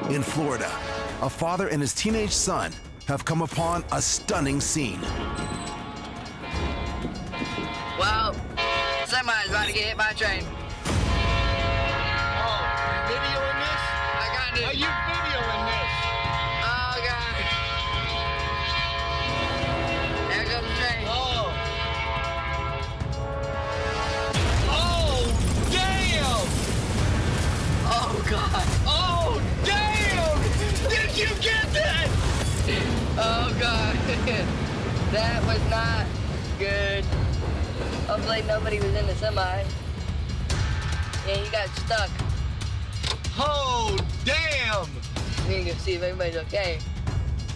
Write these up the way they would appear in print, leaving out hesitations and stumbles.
In Florida, a father and his teenage son have come upon a stunning scene. Well, somebody's about to get hit by a train. Oh, you videoing this? I got it. Are you videoing this? Oh, God. There goes the train. Oh. Oh, damn! Oh, God. Oh, damn! Did you get that? Oh, God. That was not good. Hopefully nobody was in the semi. Yeah, he got stuck. Oh, damn! We need to see if everybody's okay.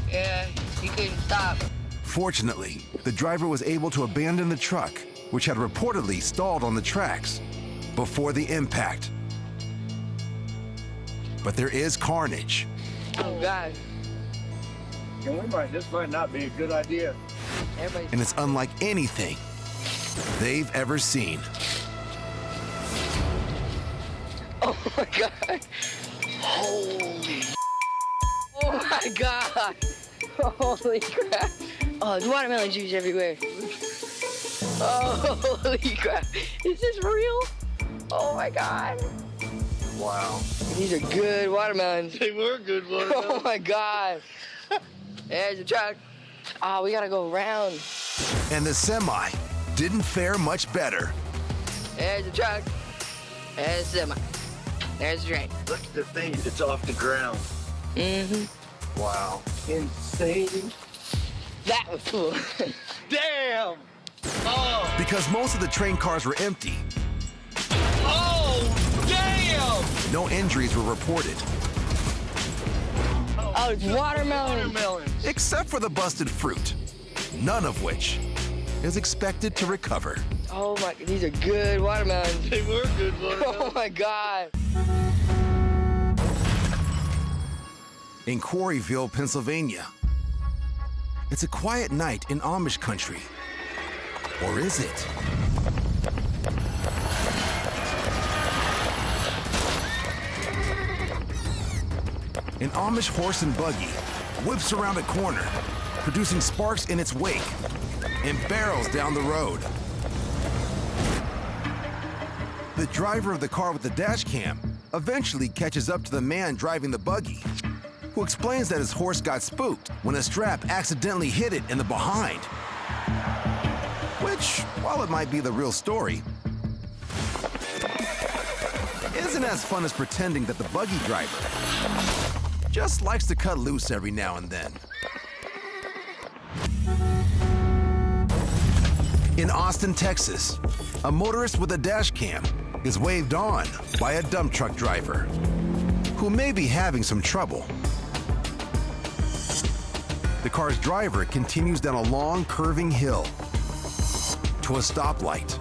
Yeah, he couldn't stop. Fortunately, the driver was able to abandon the truck, which had reportedly stalled on the tracks, before the impact. But there is carnage. Oh, God. This might not be a good idea. Everybody's... And it's unlike anything they've ever seen. Oh, my God. Holy... Oh, my God. Holy crap. Oh, there's watermelon juice everywhere. Oh, holy crap. Is this real? Oh, my God. Wow. These are good watermelons. They were good watermelons. Oh, my God. There's the truck. Oh, we gotta go around. And the semi didn't fare much better. There's the truck. There's the semi. There's the train. Look at the thing. It's off the ground. Mm-hmm. Wow. Insane. That was cool. Damn! Oh! Because most of the train cars were empty, Oh! Damn! no injuries were reported, Oh, it's watermelon. Watermelons. except for the busted fruit, none of which is expected to recover. Oh my, these are good watermelons. They were good Oh watermelons. my God. In Quarryville, Pennsylvania, it's a quiet night in Amish country. Or is it? An Amish horse and buggy whips around a corner, producing sparks in its wake, and barrels down the road. The driver of the car with the dash cam eventually catches up to the man driving the buggy, who explains that his horse got spooked when a strap accidentally hit it in the behind. Which, while it might be the real story, isn't as fun as pretending that the buggy driver just likes to cut loose every now and then. In Austin, Texas, a motorist with a dash cam is waved on by a dump truck driver who may be having some trouble. The car's driver continues down a long, curving hill to a stoplight.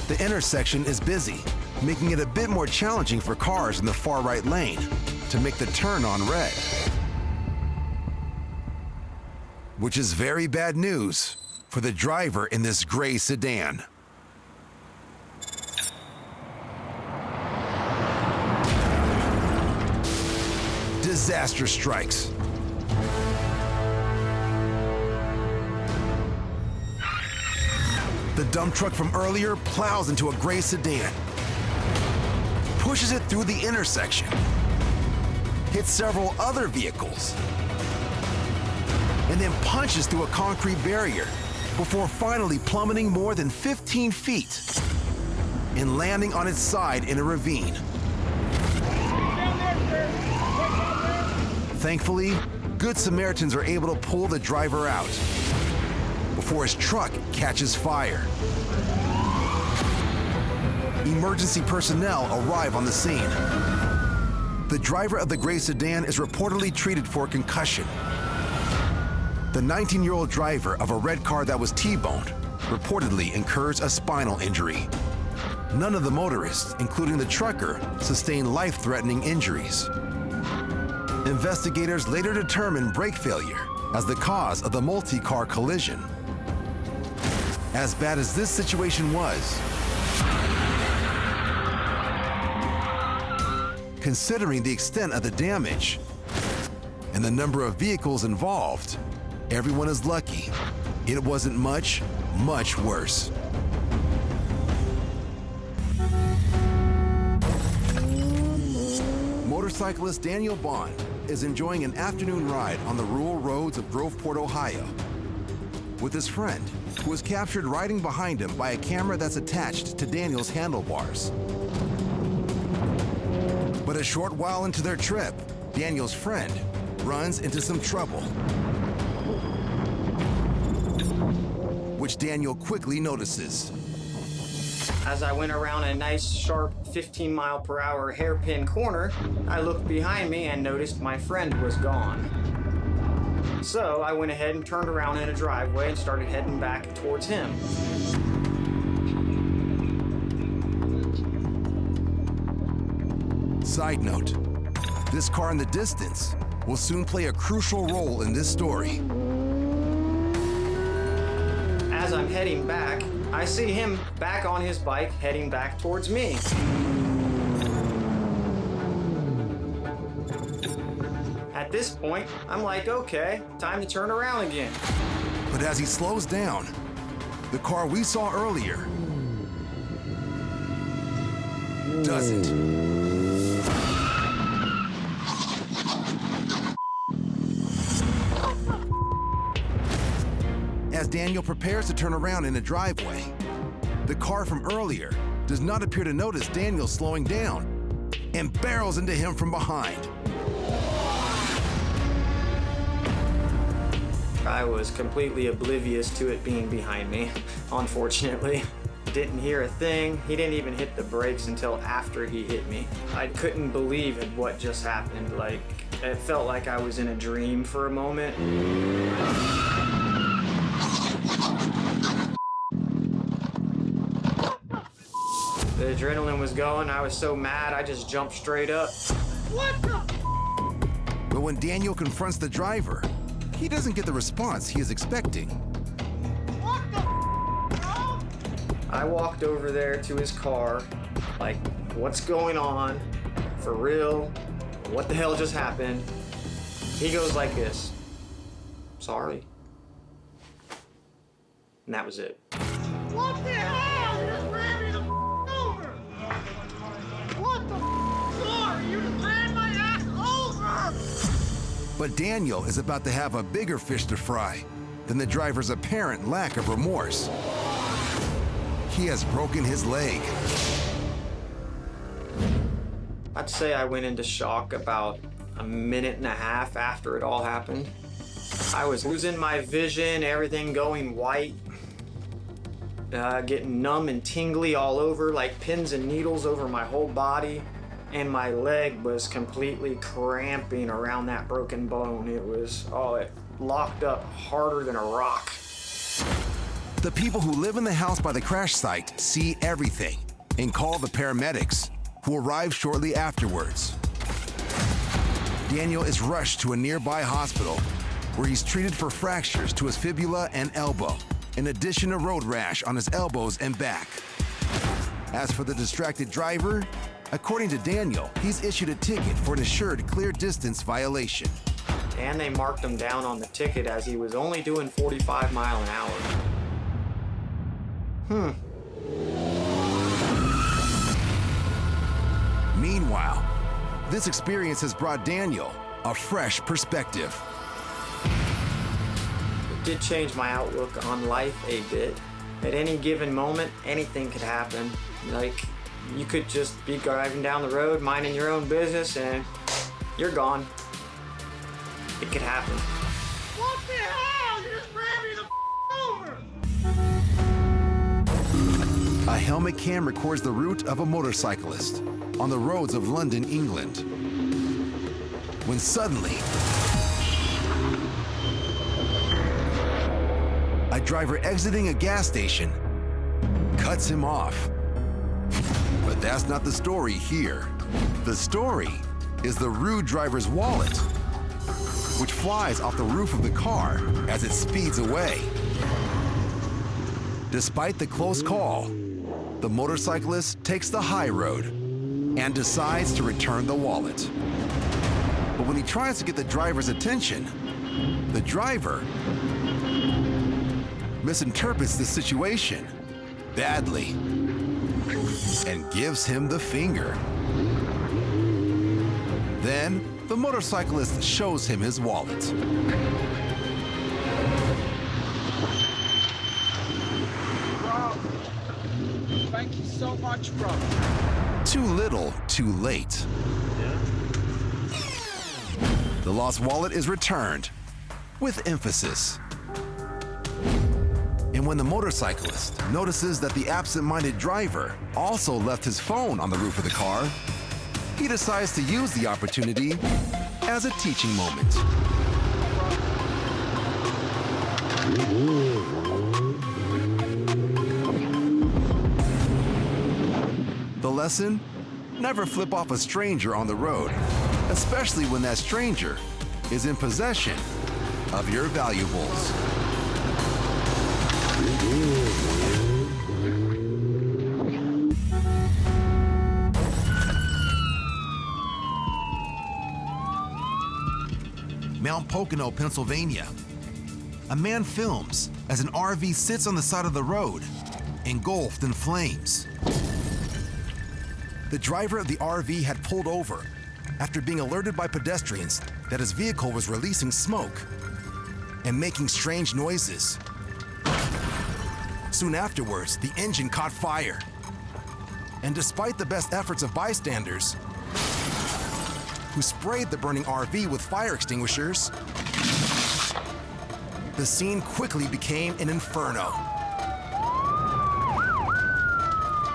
The intersection is busy, making it a bit more challenging for cars in the far right lane to make the turn on red. Which is very bad news for the driver in this gray sedan. Disaster strikes. The dump truck from earlier plows into a gray sedan, pushes it through the intersection, hits several other vehicles, and then punches through a concrete barrier before finally plummeting more than 15 feet and landing on its side in a ravine. Thankfully, good Samaritans are able to pull the driver out before his truck catches fire. Emergency personnel arrive on the scene. The driver of the gray sedan is reportedly treated for concussion. The 19-year-old driver of a red car that was T-boned reportedly incurs a spinal injury. None of the motorists, including the trucker, sustained life-threatening injuries. Investigators later determined brake failure as the cause of the multi-car collision. As bad as this situation was, considering the extent of the damage and the number of vehicles involved, everyone is lucky it wasn't much, much worse. Motorcyclist Daniel Bond is enjoying an afternoon ride on the rural roads of Groveport, Ohio, with his friend, who was captured riding behind him by a camera that's attached to Daniel's handlebars. But a short while into their trip, Daniel's friend runs into some trouble, which Daniel quickly notices. As I went around a nice, sharp 15-mile-per-hour hairpin corner, I looked behind me and noticed my friend was gone. So I went ahead and turned around in a driveway and started heading back towards him. Side note, this car in the distance will soon play a crucial role in this story. As I'm heading back, I see him back on his bike heading back towards me. At this point, I'm like, okay, time to turn around again. But as he slows down, the car we saw earlier doesn't. As Daniel prepares to turn around in a driveway, the car from earlier does not appear to notice Daniel slowing down and barrels into him from behind. I was completely oblivious to it being behind me, unfortunately. Didn't hear a thing. He didn't even hit the brakes until after he hit me. I couldn't believe in what just happened. Like, it felt like I was in a dream for a moment. The adrenaline was going. I was so mad, I just jumped straight up. What the? But when Daniel confronts the driver, he doesn't get the response he is expecting. What the, bro? I walked over there to his car, like, what's going on? For real? What the hell just happened? He goes like this, sorry. And that was it. What the hell? You just ran me the over. What the sorry? You just ran my ass over. But Daniel is about to have a bigger fish to fry than the driver's apparent lack of remorse. He has broken his leg. I'd say I went into shock about a minute and a half after it all happened. I was losing my vision, everything going white, getting numb and tingly all over, like pins and needles over my whole body, and my leg was completely cramping around that broken bone. It was, it locked up harder than a rock. The people who live in the house by the crash site see everything and call the paramedics, who arrive shortly afterwards. Daniel is rushed to a nearby hospital where he's treated for fractures to his fibula and elbow, in addition to road rash on his elbows and back. As for the distracted driver, according to Daniel, he's issued a ticket for an assured clear distance violation. And they marked him down on the ticket as he was only doing 45 miles an hour. Meanwhile, this experience has brought Daniel a fresh perspective. It did change my outlook on life a bit. At any given moment, anything could happen. Like, you could just be driving down the road, minding your own business, and you're gone. It could happen. What the hell? You just ran me the over. A helmet cam records the route of a motorcyclist on the roads of London, England, when suddenly a driver exiting a gas station cuts him off. But that's not the story here. The story is the rude driver's wallet, which flies off the roof of the car as it speeds away. Despite the close call, the motorcyclist takes the high road, and decides to return the wallet. But when he tries to get the driver's attention, the driver misinterprets the situation badly and gives him the finger. Then, the motorcyclist shows him his wallet. Bro, thank you so much, bro. Too little, too late. The lost wallet is returned with emphasis. And when the motorcyclist notices that the absent-minded driver also left his phone on the roof of the car, he decides to use the opportunity as a teaching moment. The lesson? Never flip off a stranger on the road, especially when that stranger is in possession of your valuables. Mount Pocono, Pennsylvania. A man films as an RV sits on the side of the road, engulfed in flames. The driver of the RV had pulled over after being alerted by pedestrians that his vehicle was releasing smoke and making strange noises. Soon afterwards, the engine caught fire. And despite the best efforts of bystanders, who sprayed the burning RV with fire extinguishers, the scene quickly became an inferno.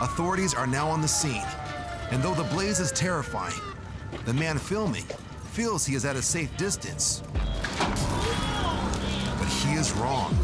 Authorities are now on the scene, and though the blaze is terrifying, the man filming feels he is at a safe distance. But he is wrong.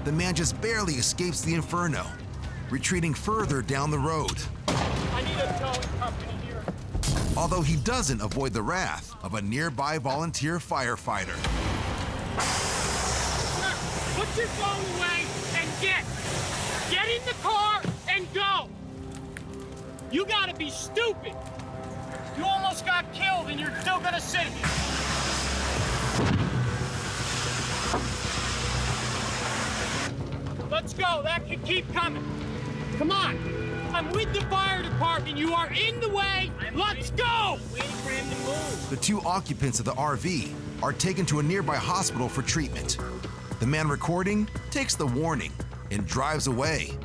The man just barely escapes the inferno, retreating further down the road. I need a towing company here. Although he doesn't avoid the wrath of a nearby volunteer firefighter. Sir, put your phone away and get in the car and go. You gotta be stupid. You almost got killed and you're still gonna sit here. Let's go. That can keep coming. Come on. I'm with the fire department. You are in the way. Let's go. Waiting for him to move. The two occupants of the RV are taken to a nearby hospital for treatment. The man recording takes the warning and drives away,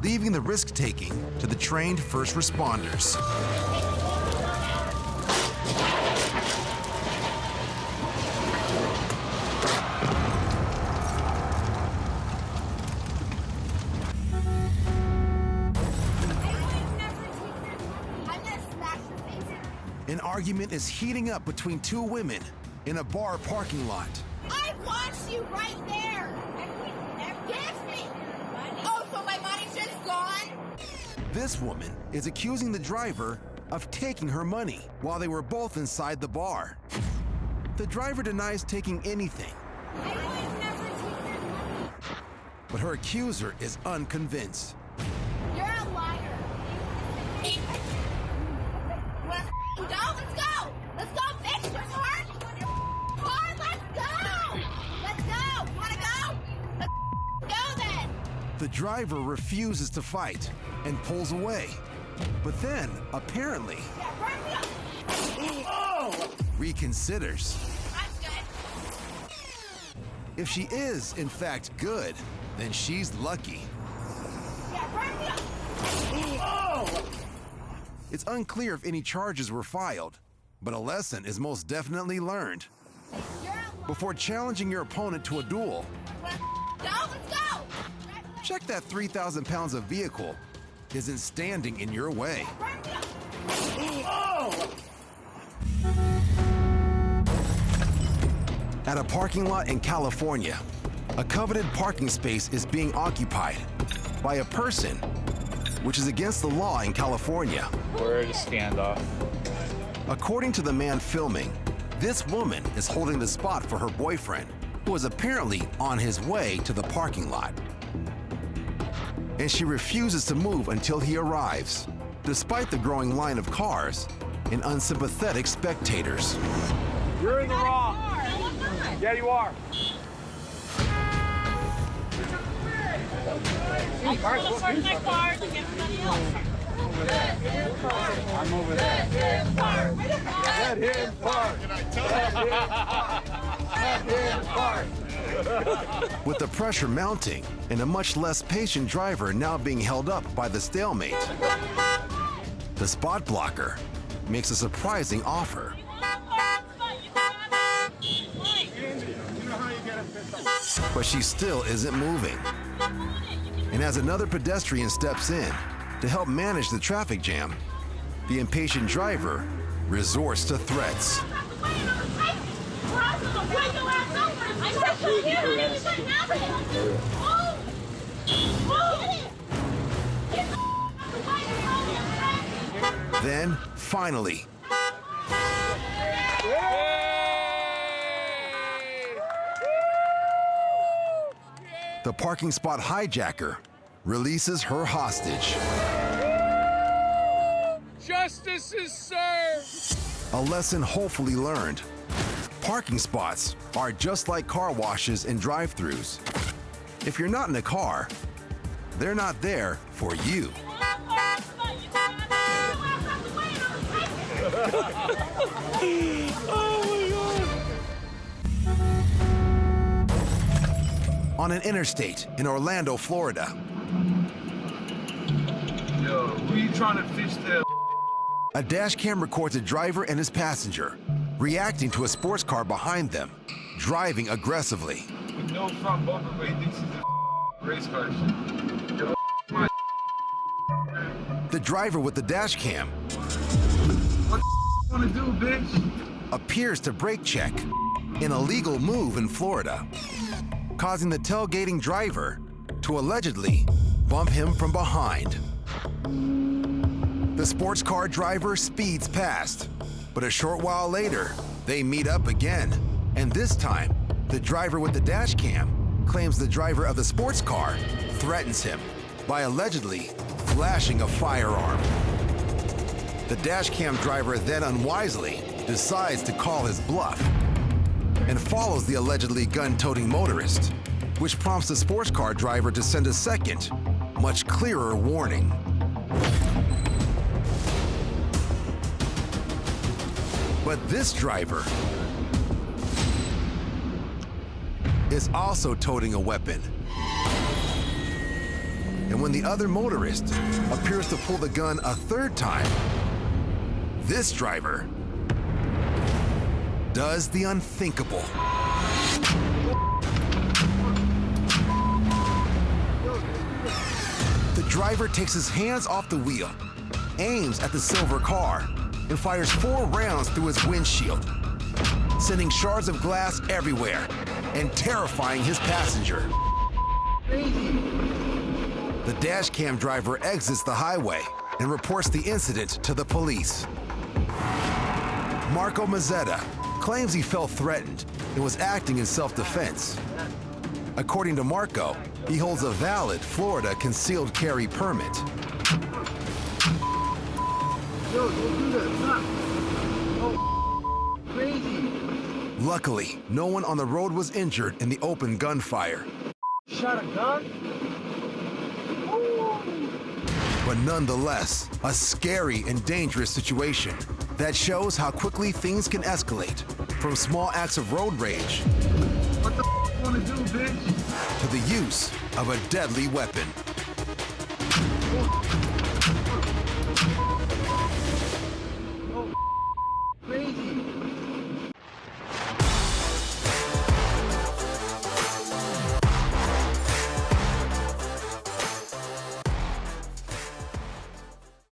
leaving the risk-taking to the trained first responders. An argument is heating up between two women in a bar parking lot. I watched you right there. Give me. Oh, so my money's just gone? This woman is accusing the driver of taking her money while they were both inside the bar. The driver denies taking anything, I would never take that money. but her accuser is unconvinced. You're a liar. You wanna go? Let's go. Let's go fix your car. Let's go. Let's go. You wanna go? Let's go then. The driver refuses to fight and pulls away, but then, apparently, Yeah, burn me up. reconsiders. I'm good. If she is, in fact, good, then she's lucky. Yeah, burn me up. It's unclear if any charges were filed, but a lesson is most definitely learned. You're a liar. Before challenging your opponent to a duel, Let's go. check that 3,000 pounds of vehicle isn't standing in your way. Burn me up. At a parking lot in California, a coveted parking space is being occupied by a person, which is against the law in California. We're at a standoff. According to the man filming, this woman is holding the spot for her boyfriend, who is apparently on his way to the parking lot. And she refuses to move until he arrives, despite the growing line of cars and unsympathetic spectators. You're in the wrong. Yeah, you are. I'm going to park my car like everybody else. I'm over there. Let him park. Let him park. With the pressure mounting and a much less patient driver now being held up by the stalemate, the spot blocker makes a surprising offer. But she still isn't moving. And as another pedestrian steps in to help manage the traffic jam, the impatient driver resorts to threats. Then, finally, the parking spot hijacker releases her hostage. Justice is served. A lesson hopefully learned. Parking spots are just like car washes and drive-thrus. If you're not in a car, they're not there for you. On an interstate in Orlando, Florida, Yo, who you trying to fish there? a dash cam records a driver and his passenger reacting to a sports car behind them, driving aggressively. With no front bumper, but he thinks he's a race car shit. Yo, my The driver with the dash cam what the you wanna do, bitch? appears to brake check, an illegal move in Florida, causing the tailgating driver to allegedly bump him from behind. The sports car driver speeds past, but a short while later, they meet up again. And this time, the driver with the dash cam claims the driver of the sports car threatens him by allegedly flashing a firearm. The dash cam driver then unwisely decides to call his bluff and follows the allegedly gun-toting motorist, which prompts the sports car driver to send a second, much clearer warning. But this driver is also toting a weapon. And when the other motorist appears to pull the gun a third time, this driver does the unthinkable. The driver takes his hands off the wheel, aims at the silver car, and fires 4 rounds through his windshield, sending shards of glass everywhere and terrifying his passenger. The dash cam driver exits the highway and reports the incident to the police. Marco Mazzetta claims he felt threatened and was acting in self-defense. According to Marco, he holds a valid Florida concealed carry permit. Yo, don't do that. Stop. Oh, crazy. Luckily, no one on the road was injured in the open gunfire. Shot a gun? But nonetheless, a scary and dangerous situation that shows how quickly things can escalate from small acts of road rage What the you wanna do, bitch? to the use of a deadly weapon.